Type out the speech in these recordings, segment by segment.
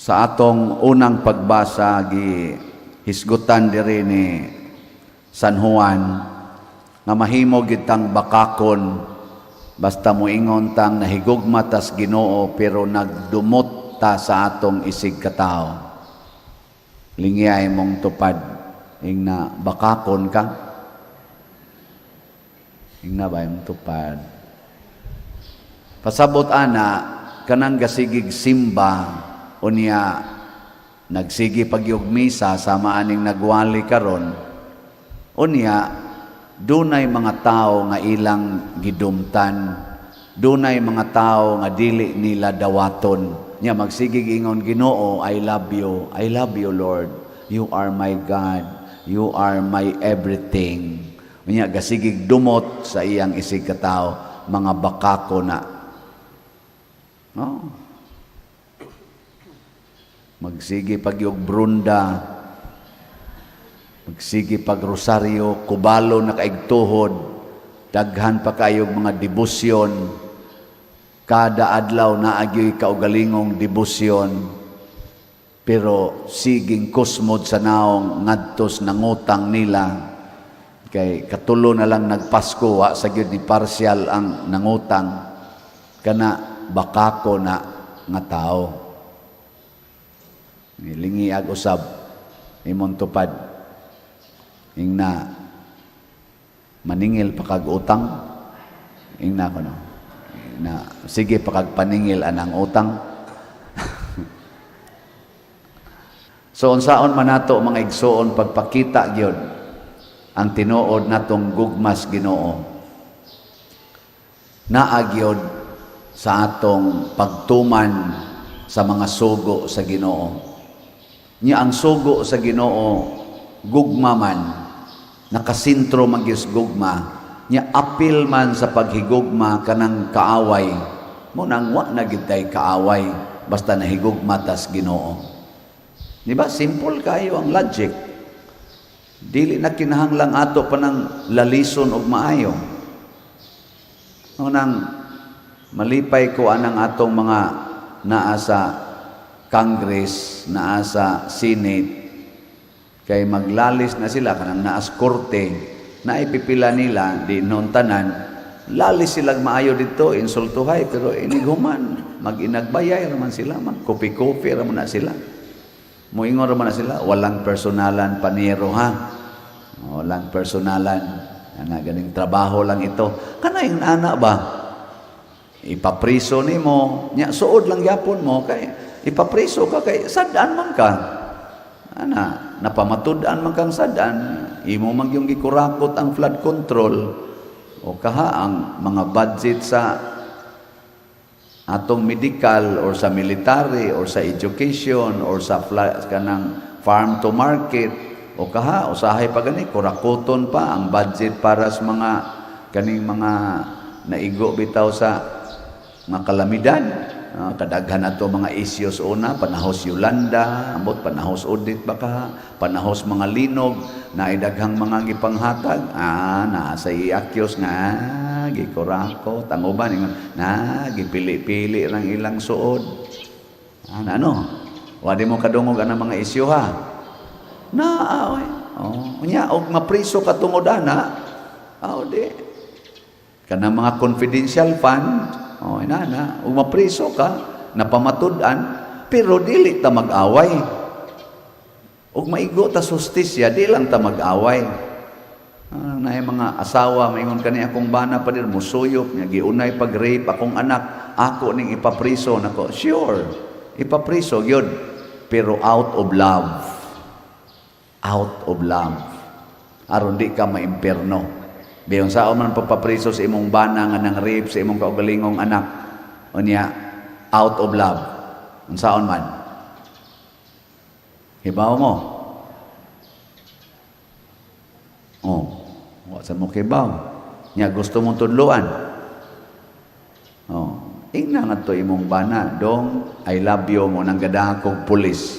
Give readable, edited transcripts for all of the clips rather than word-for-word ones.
Sa atong unang pagbasa hisgutan diri ni San Juan nga mahimo gid tang bakakon basta moingon tang nahigugma tas Ginoo pero nagdumot ta sa atong isig katao. Lingiyay mong tupad ingna bakakon ka. Ingna ba yung tupad? Pasabot ana kanang gasigig simba unya nagsigi pagyug misa sa maaning nagwali karon unya dunay mga tao nga ilang gidumtan, dunay mga tao nga dili nila dawaton nya magsigig ingon, Ginoo, I love you Lord, you are my God, you are my everything. Unya gasigig dumot sa iyang isig katao, mga bakako na no? Magsigi pagyog brunda, magsigi pag rosaryo, kubalo na kaigtuhod, daghan pa kayog mga debosyon, kada adlaw na agyoy kaugalingong debosyon, pero siging kusmod sa naong ngadtos nangutang nila, kay katulo na lang nagpasko, wa sa gyud ni partial ang nangutang, kana bakako na nga tao. Nilingi ag usab imong tupad ingna maningil pa kag utang ingna kuno na sige pa kag paningil anang utang. So unsaon man nato mga igsoon pagpakita gyud ang tinuod natong gugmas Ginoo naa gyud sa atong pagtuman sa mga sugo sa Ginoo. Nya ang sugo sa Ginoo gugma man, nakasintro magyus gugma, nya apil man sa paghigugma kanang kaaway, mo nang wa na gid tay kaaway basta nahigugma tas Ginoo. Di ba simple kayo ang logic? Dili na kinahanglang ato pa ng lalison og maayo. Nang malipay ko anang atong mga naa sa Congress, naa sa Senate, kay maglalis na sila kanang naas korte, na ipipila nila di noon tanan, lalis silang maayo dito, insultuhay, pero inighuman, mag-inagbayay raman sila, mag-kopi-kopi raman na sila. Muingon raman na sila, walang personalan paniro ha, walang personalan, ana ganing trabaho lang ito. Kanang ana ba? Ipapriso nimo, nya suod lang gyapon mo kay ipapriso ka kay sadaan man ka. Ana, napamatud-an man kang sadaan, imo man yung gikurakot ang flood control o kaha ang mga budget sa atong medical or sa military or sa education or sa kanang farm to market o kaha usahay pa gani kurakoton pa ang budget para sa mga kaning mga naigo bitaw sa mga kalamidad. Kadaghan nato mga issues una, panahos Yolanda, ambot panahos Odit baka, panahos mga linog, na idaghang mga gipanghatag, nasa iakyos nga, gikurako, tanguban, gipili-pili lang ilang suod. Ano? Wadi mo kadungog ang mga isyu ha? Unya, og mapriso ka tungod ana, di. Kanang mga confidential fund, ug mapriso ka, napamatud-an, pero dili ta mag-away. Ug maigo ta sustisya, di lang ta mag-away. Naay mga asawa, maingon kani akong bana pa din, musuyop, niya giunay pag-rape akong anak, ako ning ipapriso nako. Sure, ipapriso gyud, pero out of love. Out of love. Aron di ka maimperno. Biyon sa man papapriso sa imong bana nga nang rape sa imong kaugalingong anak, unya out of love. Unsaon man? Hibaw mo. Wa sa mo hibaw. Nya gusto mong tudloan. Ingna nga to imong bana, dong I love you mo nang gadaha kog pulis.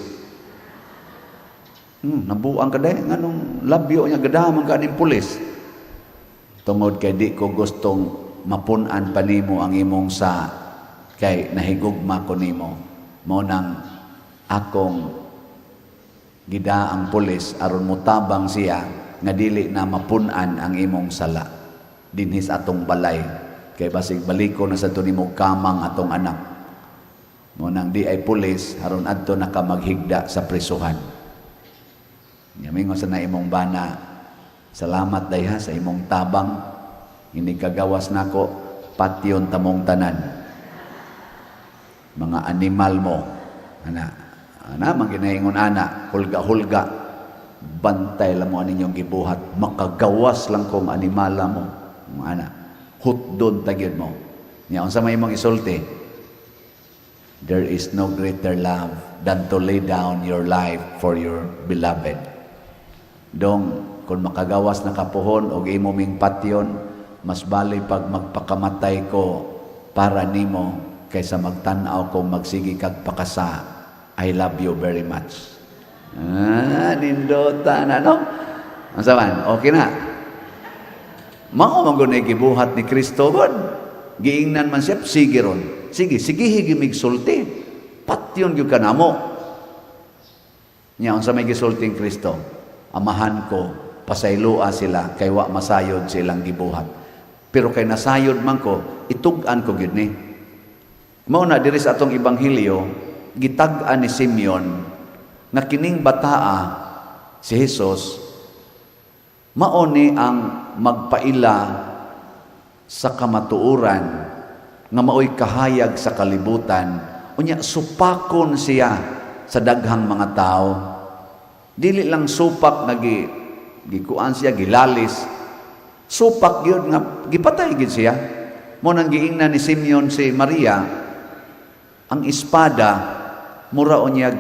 Nabuang ka day nganong love you nya gadaha man ka ning pulis. Tungod kay di ko gustong mapun-an pa nimo ang imong sa kay nahigugma ko nimo. Mo nang akong gida ang pulis aron mutabang siya nga dili na mapun-an ang imong sala dinhis atong balay kay basig baliko na sa tunimog kamang atong anak mo nang di ay pulis aron adto na ka maghigda sa prisuhan. Yamingon sa na imong bana, salamat dayha sa imong tabang, hindi kagawas nako, patyon tamong tanan. Mga animal mo, ana manginaingon ana, hulga-hulga, bantay lang mo aninyong gibuhat, makagawas lang kong animala mo, mga ana, hutdon tagyod mo. Nya unsa may imong isulti? There is no greater love than to lay down your life for your beloved. Dong, kung makagawas na kapuhon o imo ming patyon, mas bali pag magpakamatay ko para nimo kaysa magtanaw kong magsigi kag pakasa. I love you very much. Nindotan, ano? Ang saman, okay na. Mao magunay gibuhat ni Kristo gon. Giingnan man siya, sige ron. Sige higimig sulti. Patyon gyud kanamo. Nya unsa may gisulting Kristo? Amahan ko, pasaylua sila, kay wa masayod silang gibuhat. Pero kay nasayod man ko, itug-an ko gyud ni. Mao na diri sa atong ebanghelyo, gitag-an ni Simeon nga kining bataa si Jesus mao ni ang magpaila sa kamatuoran nga maoy kahayag sa kalibutan. Unya supakon siya sa daghang mga tao. Dili lang supak nga gikuan siya, gilalis. Supak yun nga, gipatay gid siya. Mo nang giingnan ni Simeon si Maria, ang espada, mura unyag,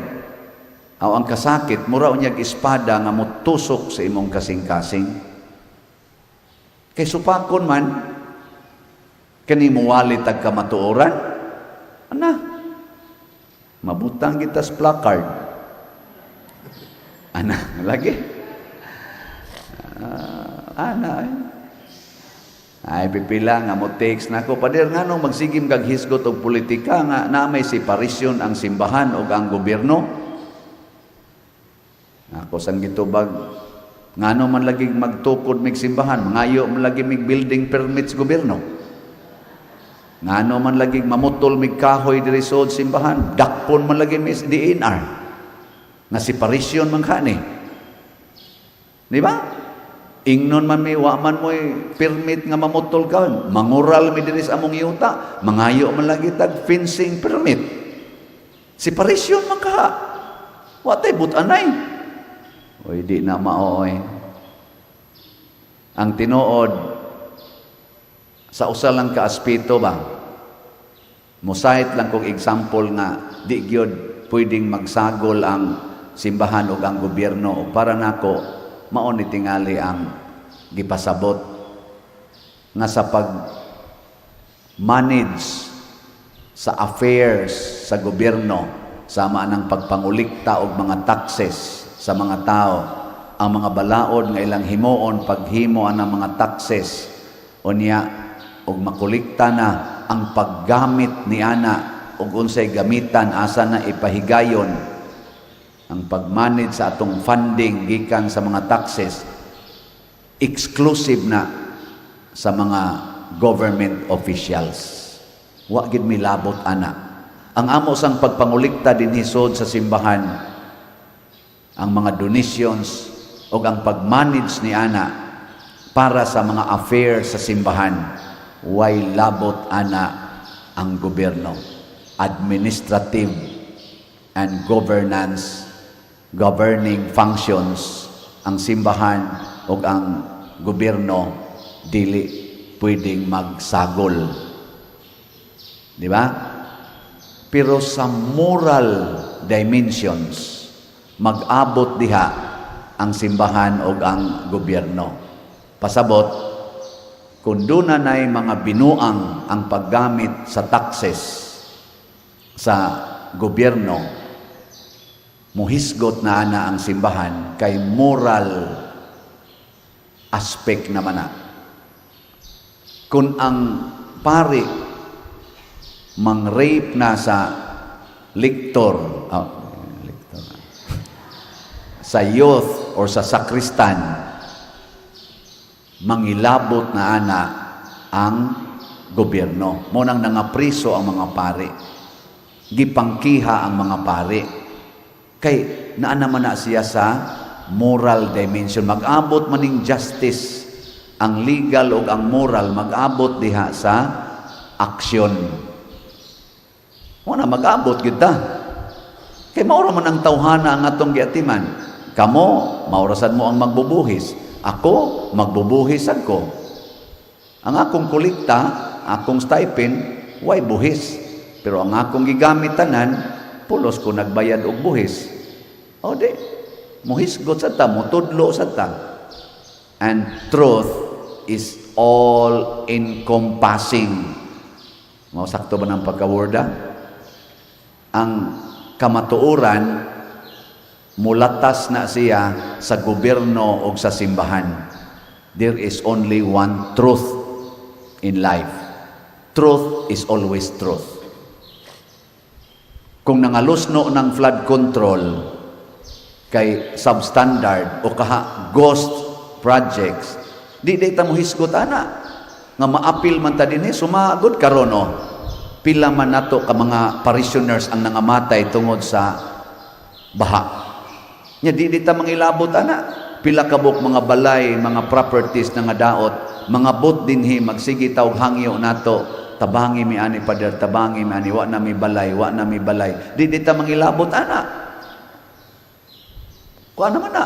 ang kasakit, mura unyag espada nga mutusok sa imong kasing-kasing. Kay supakon man, kani muwalit ag kamatuoran, ana, mabutang kita sa placard. Ana, lagi. Ay, pipila nga mo takes na ko. Pader nga nung magsigim kag hisgot og politika nga na may separasyon ang simbahan o ang gobyerno. Ako sang gitubag, nga nung man lagi magtukod mig simbahan, mangayo man lagi mig building permits gobyerno. Nga nung man lagi mamutol mig kahoy diri sa simbahan, dakpon man lagi mis DNR. Nga separasyon man kani. Di ba? Ingnon man may waman mo permit nga mamutol ka, mangural mi diri sa among yuta, mangayo man lagi tag fencing permit. Separasyon man ka. Wa tay but-anay. Oy di na maoy. Ang tinuod sa usa lang ka aspeto ba? Mosait lang kong example nga di gyud pwedeng magsagol ang simbahan o ang gobyerno o para nako mao ni tingali ang gipasabot nga sa pag manage sa affairs sa gobyerno sama ng pagpangulikta og mga taxes sa mga tao, ang mga balaod nga ilang himuon paghimo anang mga taxes unya og makulikta na ang paggamit ni ana og unsay gamitan asa na ipahigayon ang pagmanage sa atong funding gikan sa mga taxes exclusive na sa mga government officials. Wa gid milabot ana. Ang amo sang pagpangulikta dinhi sud sa simbahan, ang mga donations o ang pagmanage ni ana para sa mga affairs sa simbahan, way labot ana ang gobyerno. Administrative and governing functions ang simbahan o ang gobyerno dili pwedeng magsagol. Di ba? Pero sa moral dimensions, mag-abot diha ang simbahan o ang gobyerno. Pasabot, kung doon na mga binuang ang paggamit sa taxes sa gobyerno, muhisgot na ana ang simbahan kay moral aspect naman na. Kung ang pari mang-rape na sa sa youth or sa sakristan, mangilabot na ana ang gobyerno. Munang nangapriso ang mga pari. Gipangkiha ang mga pari. Kay naa naman na siya sa moral dimension. Mag-abot maning justice, ang legal o ang moral, mag-abot diha sa aksyon. Muna mag-abot kita. Kay maura man ang tawhana ang atong giatiman. Kamo, maurasan mo ang magbubuhis. Ako, magbubuhis ako. Ang akong kulikta, akong stipend, way buhis. Pero ang akong gigamit tanan, pulos ko nagbayad og buhis. O di, muhisgot sa ta, mutudlo sa ta. And truth is all encompassing. Mausakto ba ng pagkaworda? Ang kamatuoran, mulatas na siya sa gobyerno o sa simbahan. There is only one truth in life. Truth is always truth. Kung nangalusno ng flood control kay substandard o kaha ghost projects, di ta mo hisgot ana nga maapil man ta dinhi sumagod karon o pila man nato ka mga parishioners ang nangamatay tungod sa baha. Nya di ta mangilabot ana pila kabuk mga balay, mga properties na nga daot, mga bot dinhi magsige taw hangyo nato, tabangi mi ani pader, tabangi mi ani, wa na mi balay, di ta mangilabot ana. Kuha naman na,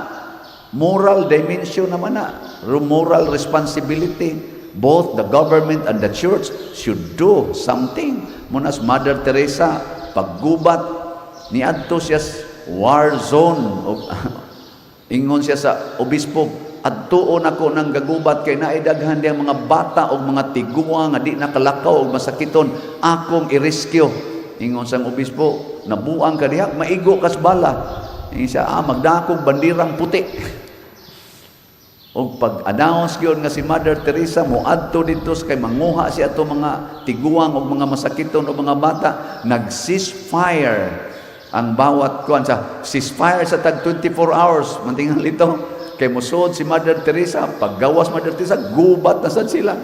moral dimension naman na, moral responsibility. Both the government and the church should do something. Munas Mother Teresa, paggubat, niadto siya war zone, ingon siya sa obispo, adtuon ako ng gagubat kay naidaghan diyang mga bata o mga tiguwa nga di nakalakaw o masakiton, akong i-rescue. Ingon sang obispo, nabuang ka diha, maigo kas bala. Ingon siya, magdakog bandirang puti. O pag-announce yun nga si Mother Teresa, muadto dito kay manguha siya ato mga tiguang o mga masakiton o mga bata, nag-ceasefire ang bawat kuan sa ceasefire sa tag 24 hours. Mantingal ito. Kay musod si Mother Teresa, paggawas Mother Teresa, gubat na sad sila.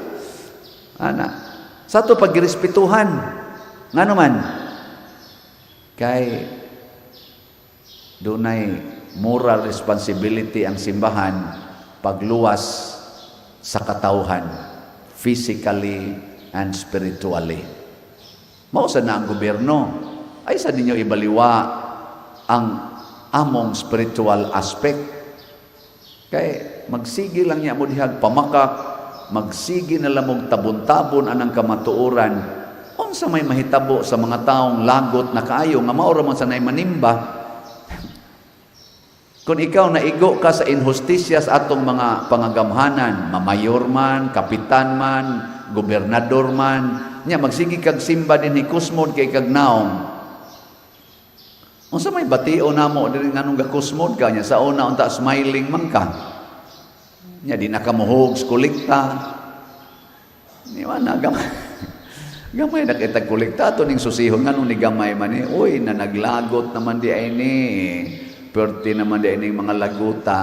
Ana. Sa ito pagrespetuhan. Nga naman, kay dunay moral responsibility ang simbahan pagluwas sa katawhan, physically and spiritually. Mausa na ang gobyerno. Ay sa ninyo ibaliwa ang among spiritual aspect. Kay magsigi lang niya mo dihag pamakak, magsigi na lamog tabon-tabon anang kamatuoran. Unsa may mahitabo sa mga taong lagot na kaayo nga mao ra man sanay manimba. Kung ikaw naigo ka sa injustisya sa atong mga pangagamhanan, mamayor man, kapitan man, gobernador man, nya magsigi kag simba din ni kusmod kay kag naong. Unsa may batio namo diri nganong gakusmod ka nya sa una unta smiling man ka. Nya di na ka muhog kolekta. Ni wala gamay. Gamay na kita kolekta to ning susihon nganong ni gamay man ni. Uy na naglagot naman di ay ni. Perti naman di ay mga laguta.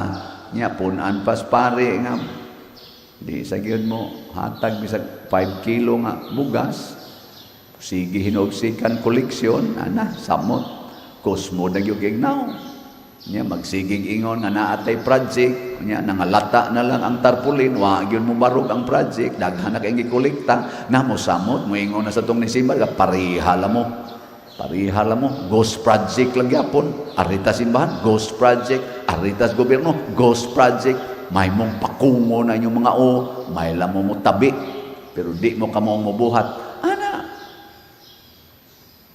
Nya punan pas pare nga. Di sa gyud mo hatag bisag 5 kilo nga bugas. Sige hinugsikan koleksyon ana samot. Kusmo na yung gignaw. Niya magsiging ingon nga naatay project. Niya nangalata na lang ang tarpulin. Wa yun mo barog ang project. Daghan na kayong gikolekta. Na mo samot. Mo ingon na sa itong nisimba. Parihala mo. Parihala mo. Ghost project lang yapon. Arita simbahan. Ghost project. Aritas gobyerno. Ghost project. May mong pakungo na yung mga may lamo mo tabi. Pero di mo ka mong mabuhat. Ana.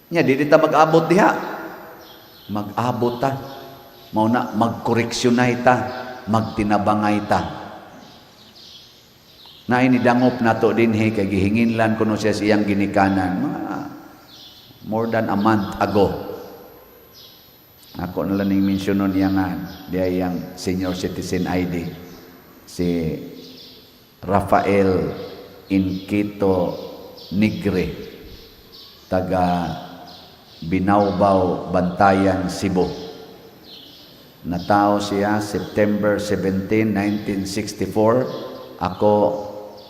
Niya di ta mag-abot diha. Mag-abot ta, mauna magkoreksyonay ta, magtinabangay ta. Na inidangop nato din kay gihingin lan kuno siya siyang ginikanan. More than a month ago. Ako na lang ning mensyonon niya nga, diya yang senior citizen ID. Si Rafael Inquito Nigre, taga Binawbaw, Bantayan, Cebu. Natao siya September 17, 1964. Ako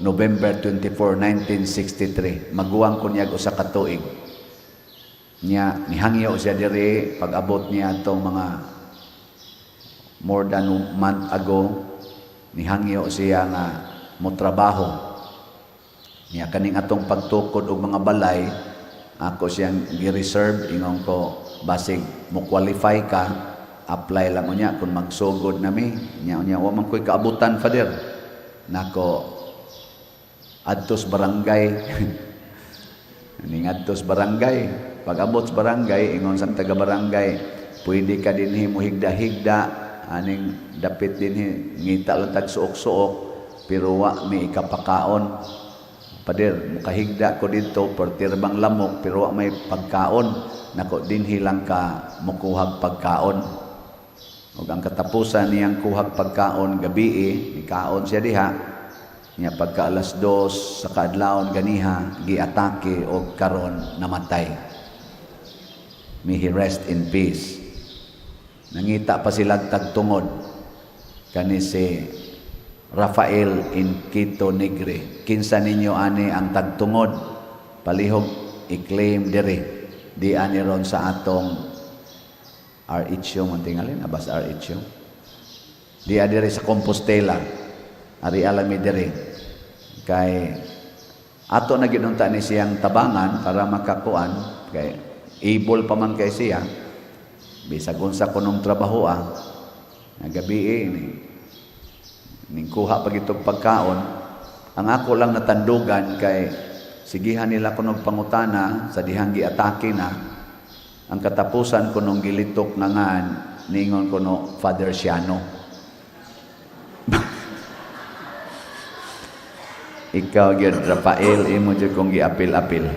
November 24, 1963. Maguwang ko niya usa ka tuig. Niya nihangyo siya diri pag-abot niya atong mga more than a month ago. Nihangyo siya nga mo trabaho. Niya kaning atong pagtukod og mga balay, ako siyang gi-reserve ingon ko basig mo qualify ka, apply lang mo niya kung magsugod nami. Niya wa man koy kaabutan father. Nako adtos barangay. Ning adtos barangay, pag-abot sa barangay ingon sa taga barangay, pwede ka dinhi mo higda-higda aning dapit dinhi ngita lang tag suok-suok pero wa may ikapakaon. Pader, mukahigda ko dito per tirbang lamok pero wa may pagkaon. Nako dinhi lang ka mukuhag pagkaon. Ug ang katapusan niyang kuhag pagkaon gabi ni kaon siya diha. Nya pagka alas 2 sa kaadlawon ganiha giatake og karon namatay. May he rest in peace. Nangita pa sila tagtungod kani si Rafael in Quito Negre. Kinsa ninyo ani ang tagtungod palihog i-claim diri di ani ron sa atong RH man tingalin abas RH di adiri sa Compostela ari alami diri kay ato na ginunta ni siyang tabangan para makakuan kay able pa man kay siya bisag unsa kunong trabaho nga gabi ning kuha pag itong pagkaon. Ang ako lang natandugan kay sigihan nila kunog pangutana sa dihang giatake na ang katapusan kunong gilitok na ngan ningon kuno Father Siano. Ikaw gyud Rafael imo jud kong giapil-apil.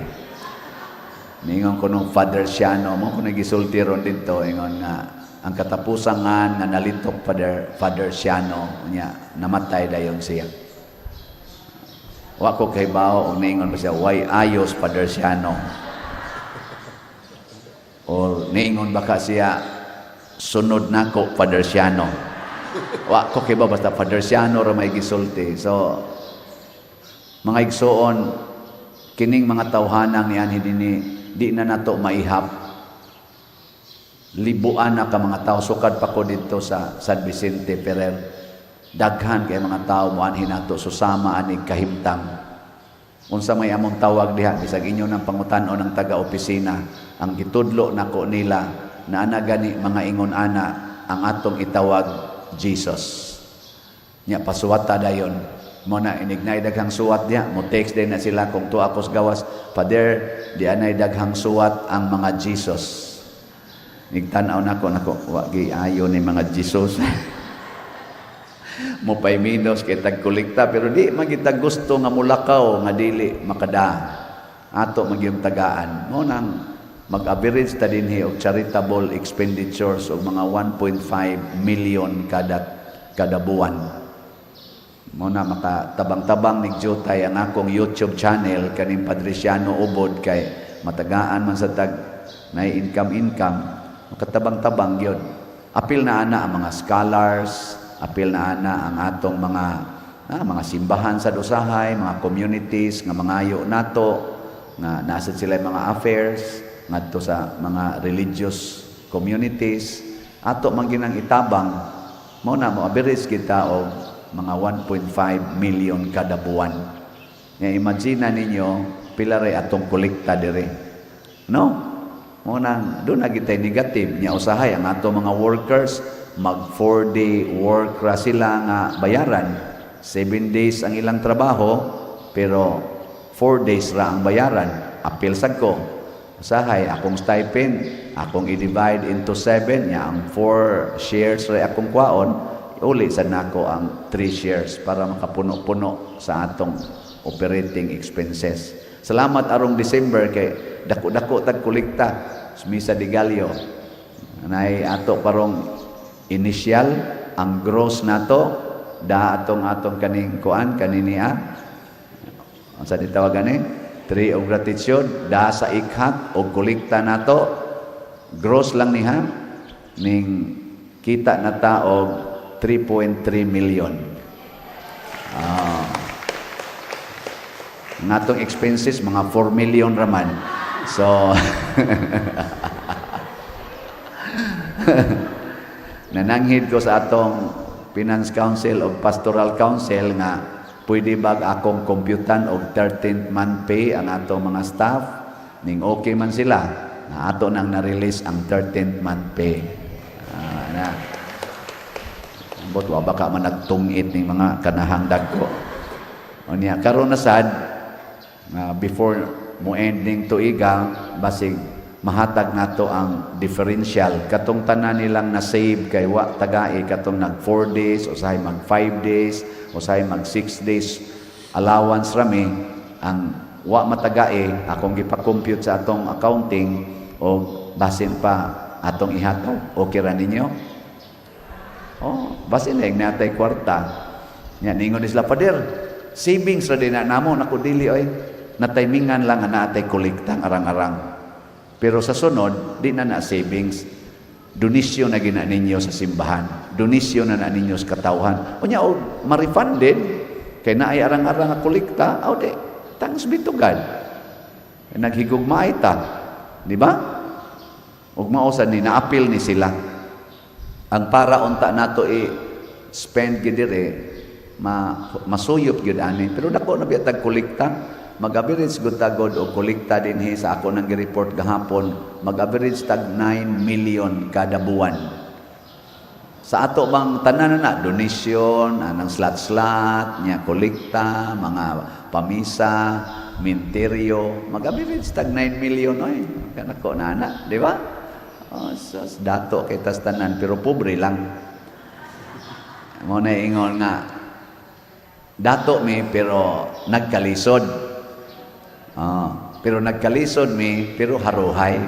Ningon kuno Father Siano mo kun nagisulti ron dito ingon nga ang katapusan nga nalitok Father Siano niya namatay dayon siya. Wa ko kay bao og ningon pa siya why ayos Father Siano. O ningon baka siya sunod nako Father Siano. Wa ko kay bao basta Father Siano ra may gisulti. So mga igsoon kining mga tawhanang niyan di na nato maihap. Libuan na ka mga tao sukad pa ko dito sa San Vicente Ferrer. Daghan kay mga tao mo anhin nato susama anig kahimtang. Unsa may among tawag diha bisag inyo nang pangutan-on ng taga-opisina ang gitudlo nako nila na ana gani mga ingon ana ang atong itawag Jesus. Nya pasuwata dayon mo na inignay daghang suwat diha mo text din na sila kung tuwa kos gawas Father di anay daghang suwat ang mga Jesus. Nigtanaw nako wa gi ayo ni mga Jesus. Mo pay minus kay tagkolekta pero di magita gusto nga mulakaw nga dili makada. Ato magyung tagaan. Mo nang mag-average ta dinhi og charitable expenditures og mga 1.5 million kada buwan. Mo na makatabang-tabang nig jutay ang akong YouTube channel kaning Padre Siano Ubod kay matagaan man sa tag na income makatabang-tabang yun. Apil na ana ang mga scholars, apil na ana ang atong mga simbahan sa dusahay, mga communities nga mangayo nato nga nasa sila mga affairs ngadto sa mga religious communities ato man ginang itabang mo na mo average kita og mga 1.5 million kada buwan. Nga imagine ninyo pila ray atong kolekta dire. No? Munang doon nagitay negative niya usahay ang ato mga workers mag 4-day work ra sila nga bayaran 7 days ang ilang trabaho pero 4 days ra ang bayaran apil sad ko usahay akong stipend akong i-divide into 7 nya ang 4 shares ra akong kwaon uli sad nako ang 3 shares para makapuno-puno sa atong operating expenses. Salamat arong December kay dako-dako tag kolekta Misa de Gallo. Nay ato parong initial ang gross nato da atong kaning kuan kaniniya. Unsa ditawag ani? Tree of gratitude da sa ikhat og kolekta nato gross lang niha ning kita na taog 3.3 million. Natong expenses mga 4 million raman. So nananghid ko sa atong Finance Council o Pastoral Council nga pwede ba akong computan og 13th month pay ang atong mga staff, ning okay man sila na ato nang na-release ang 13th month pay. Na ambot wa baka man nagtungit ning mga kanahang dagko. Unya karon na sad before mo ending tuiga basig mahatag nato ang differential katong tanan nilang na save kay wa tagai katong nag 4 days usahay mag 5 days usahay mag 6 days allowance rami ang wa matagai akong gipa-compute sa atong accounting o basin pa atong ihataw okay ra ninyo basin lang natay kwarta nya ningon isla pader savings ra din na namo nako dili oy na timingan lang na atay kolektang arang-arang. Pero sa sunod, di na savings. Donisyon na gina ninyo sa simbahan. Donisyon na ninyo sa katawhan. O niya, ma-refund din. Kaya na ay arang-arang na kolekta. O di, thanks be to God. Naghigugmay ta. Di ba? Ug mausan ni, na-appeal ni sila. Ang para unta nato spend gidire, masuyop gid ani. Pero dako na biatag kolekta. Mag-average good tagod o kolekta din sa ako nang report gahapon, mag-average tag 9 million kada buwan. Sa ato bang tanan na donation, anang slot-slot, nya kolekta, mga pamisa, minteryo, mag-average tag 9 million oy. Kanako na ana, di ba? So, dato kay tas tanan pero pobre lang. Mo na ingon nga dato mi pero nagkalisod. Pero nagkalisod mi pero haruhay.